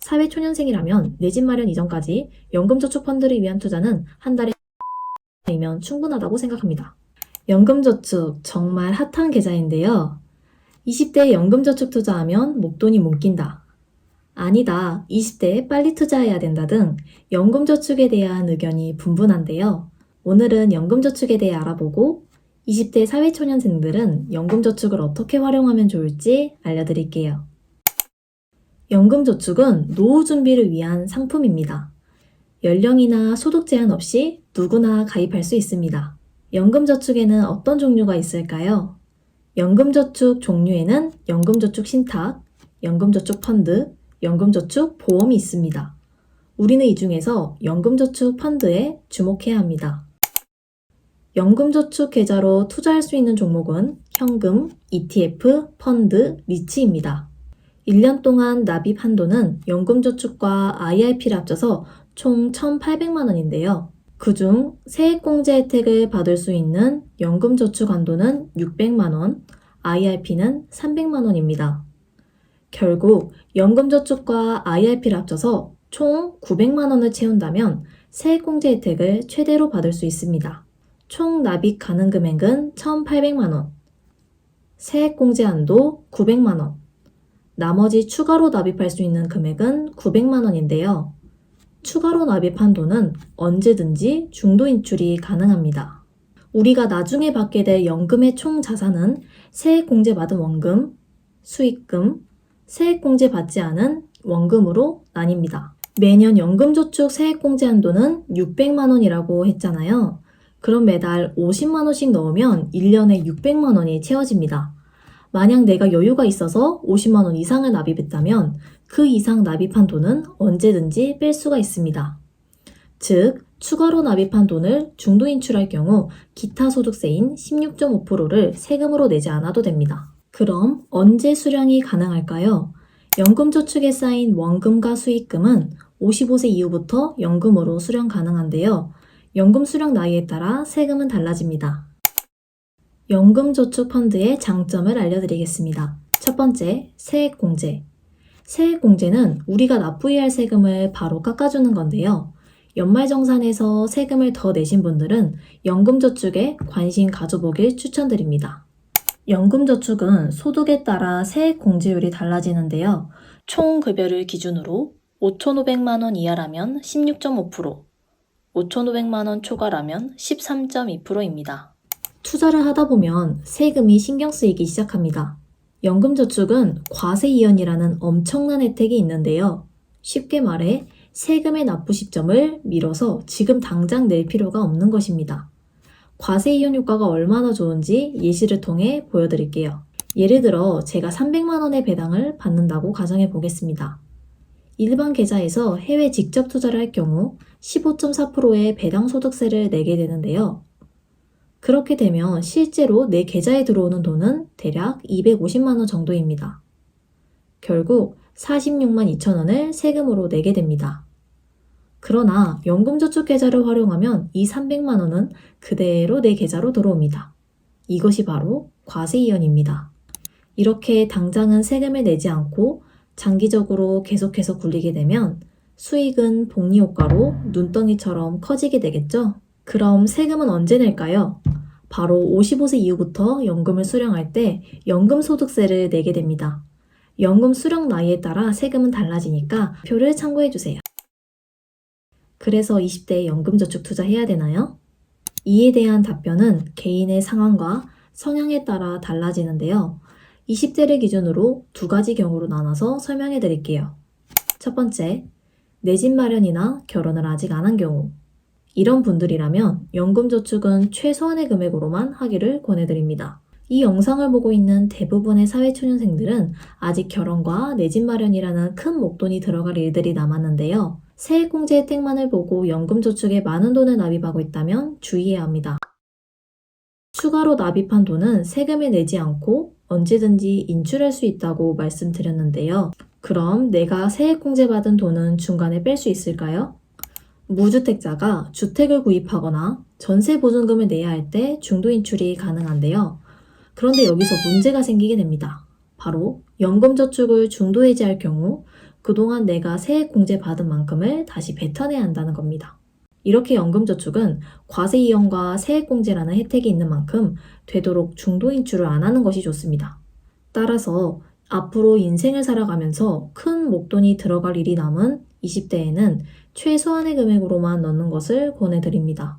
사회초년생이라면 내 집 마련 이전까지 연금저축펀드를 위한 투자는 한 달에 이면 충분하다고 생각합니다. 연금저축 정말 핫한 계좌인데요. 20대에 연금저축 투자하면 목돈이 뭉낀다. 아니다. 20대에 빨리 투자해야 된다 등 연금저축에 대한 의견이 분분한데요. 오늘은 연금저축에 대해 알아보고 20대 사회초년생들은 연금저축을 어떻게 활용하면 좋을지 알려드릴게요. 연금저축은 노후 준비를 위한 상품입니다. 연령이나 소득 제한 없이 누구나 가입할 수 있습니다. 연금저축에는 어떤 종류가 있을까요? 연금저축 종류에는 연금저축 신탁, 연금저축 펀드, 연금저축 보험이 있습니다. 우리는 이 중에서 연금저축 펀드에 주목해야 합니다. 연금저축 계좌로 투자할 수 있는 종목은 현금, ETF, 펀드, 리츠입니다. 1년 동안 납입 한도는 연금저축과 IRP를 합쳐서 총 1,800만 원인데요. 그중 세액공제 혜택을 받을 수 있는 연금저축 한도는 600만 원, IRP는 300만 원입니다. 결국 연금저축과 IRP를 합쳐서 총 900만 원을 채운다면 세액공제 혜택을 최대로 받을 수 있습니다. 총 납입 가능 금액은 1,800만 원, 세액공제 한도 900만 원, 나머지 추가로 납입할 수 있는 금액은 900만 원인데요. 추가로 납입 한도는 언제든지 중도 인출이 가능합니다. 우리가 나중에 받게 될 연금의 총 자산은 세액공제 받은 원금, 수익금, 세액공제 받지 않은 원금으로 나뉩니다. 매년 연금저축 세액공제 한도는 600만 원이라고 했잖아요. 그럼 매달 50만 원씩 넣으면 1년에 600만 원이 채워집니다. 만약 내가 여유가 있어서 50만 원 이상을 납입했다면 그 이상 납입한 돈은 언제든지 뺄 수가 있습니다. 즉, 추가로 납입한 돈을 중도 인출할 경우 기타 소득세인 16.5%를 세금으로 내지 않아도 됩니다. 그럼 언제 수령이 가능할까요? 연금저축에 쌓인 원금과 수익금은 55세 이후부터 연금으로 수령 가능한데요. 연금 수령 나이에 따라 세금은 달라집니다. 연금저축 펀드의 장점을 알려드리겠습니다. 첫 번째, 세액공제. 세액공제는 우리가 납부해야 할 세금을 바로 깎아주는 건데요. 연말정산에서 세금을 더 내신 분들은 연금저축에 관심 가져보길 추천드립니다. 연금저축은 소득에 따라 세액공제율이 달라지는데요. 총 급여를 기준으로 5,500만 원 이하라면 16.5%, 5,500만 원 초과라면 13.2%입니다. 투자를 하다 보면 세금이 신경 쓰이기 시작합니다. 연금저축은 과세이연이라는 엄청난 혜택이 있는데요. 쉽게 말해 세금의 납부 시점을 미뤄서 지금 당장 낼 필요가 없는 것입니다. 과세이연 효과가 얼마나 좋은지 예시를 통해 보여드릴게요. 예를 들어 제가 300만 원의 배당을 받는다고 가정해 보겠습니다. 일반 계좌에서 해외 직접 투자를 할 경우 15.4%의 배당 소득세를 내게 되는데요. 그렇게 되면 실제로 내 계좌에 들어오는 돈은 대략 250만 원 정도입니다. 결국 46만 2천 원을 세금으로 내게 됩니다. 그러나 연금저축 계좌를 활용하면 이 300만 원은 그대로 내 계좌로 들어옵니다. 이것이 바로 과세이연입니다. 이렇게 당장은 세금을 내지 않고 장기적으로 계속해서 굴리게 되면 수익은 복리효과로 눈덩이처럼 커지게 되겠죠? 그럼 세금은 언제 낼까요? 바로 55세 이후부터 연금을 수령할 때 연금소득세를 내게 됩니다. 연금 수령 나이에 따라 세금은 달라지니까 표를 참고해주세요. 그래서 20대에 연금저축 투자해야 되나요? 이에 대한 답변은 개인의 상황과 성향에 따라 달라지는데요. 20대를 기준으로 두 가지 경우로 나눠서 설명해 드릴게요. 첫 번째, 내 집 마련이나 결혼을 아직 안 한 경우. 이런 분들이라면 연금저축은 최소한의 금액으로만 하기를 권해드립니다. 이 영상을 보고 있는 대부분의 사회초년생들은 아직 결혼과 내 집 마련이라는 큰 목돈이 들어갈 일들이 남았는데요. 세액공제 혜택만을 보고 연금저축에 많은 돈을 납입하고 있다면 주의해야 합니다. 추가로 납입한 돈은 세금을 내지 않고 언제든지 인출할 수 있다고 말씀드렸는데요. 그럼 내가 세액공제 받은 돈은 중간에 뺄 수 있을까요? 무주택자가 주택을 구입하거나 전세보증금을 내야 할 때 중도 인출이 가능한데요. 그런데 여기서 문제가 생기게 됩니다. 바로 연금저축을 중도 해지할 경우 그동안 내가 세액공제 받은 만큼을 다시 뱉어내야 한다는 겁니다. 이렇게 연금저축은 과세이연과 세액공제라는 혜택이 있는 만큼 되도록 중도인출을 안 하는 것이 좋습니다. 따라서 앞으로 인생을 살아가면서 큰 목돈이 들어갈 일이 남은 20대에는 최소한의 금액으로만 넣는 것을 권해드립니다.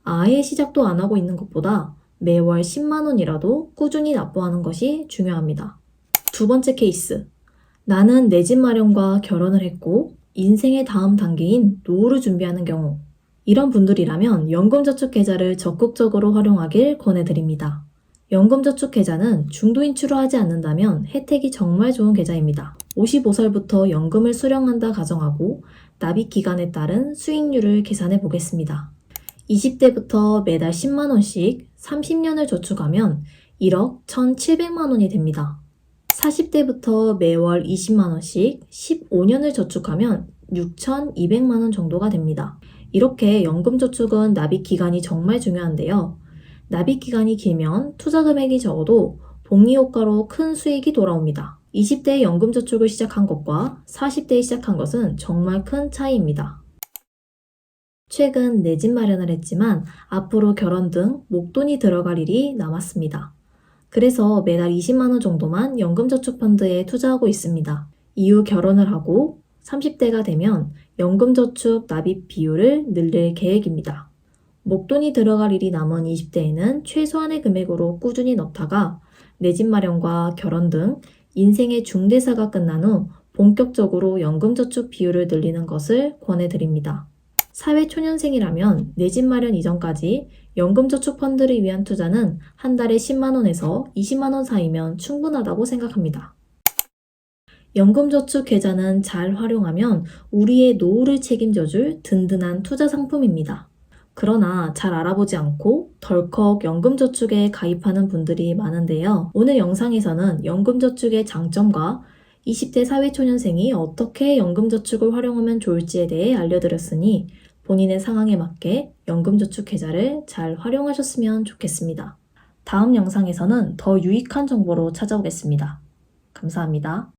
아예 시작도 안 하고 있는 것보다 매월 10만 원이라도 꾸준히 납부하는 것이 중요합니다. 두 번째 케이스. 나는 내 집 마련과 결혼을 했고 인생의 다음 단계인 노후를 준비하는 경우. 이런 분들이라면 연금저축계좌를 적극적으로 활용하길 권해드립니다. 연금저축계좌는 중도인출을 하지 않는다면 혜택이 정말 좋은 계좌입니다. 55살부터 연금을 수령한다 가정하고 납입 기간에 따른 수익률을 계산해 보겠습니다. 20대부터 매달 10만 원씩 30년을 저축하면 1억 1,700만 원이 됩니다. 40대부터 매월 20만 원씩 15년을 저축하면 6,200만 원 정도가 됩니다. 이렇게 연금저축은 납입 기간이 정말 중요한데요. 납입 기간이 길면 투자 금액이 적어도 복리 효과로 큰 수익이 돌아옵니다. 20대에 연금저축을 시작한 것과 40대에 시작한 것은 정말 큰 차이입니다. 최근 내 집 마련을 했지만 앞으로 결혼 등 목돈이 들어갈 일이 남았습니다. 그래서 매달 20만 원 정도만 연금저축펀드에 투자하고 있습니다. 이후 결혼을 하고 30대가 되면 연금저축 납입 비율을 늘릴 계획입니다. 목돈이 들어갈 일이 남은 20대에는 최소한의 금액으로 꾸준히 넣다가 내 집 마련과 결혼 등 인생의 중대사가 끝난 후 본격적으로 연금저축 비율을 늘리는 것을 권해드립니다. 사회초년생이라면 내 집 마련 이전까지 연금저축 펀드를 위한 투자는 한 달에 10만 원에서 20만 원 사이면 충분하다고 생각합니다. 연금저축 계좌는 잘 활용하면 우리의 노후를 책임져줄 든든한 투자 상품입니다. 그러나 잘 알아보지 않고 덜컥 연금저축에 가입하는 분들이 많은데요. 오늘 영상에서는 연금저축의 장점과 20대 사회초년생이 어떻게 연금저축을 활용하면 좋을지에 대해 알려드렸으니 본인의 상황에 맞게 연금저축 계좌를 잘 활용하셨으면 좋겠습니다. 다음 영상에서는 더 유익한 정보로 찾아오겠습니다. 감사합니다.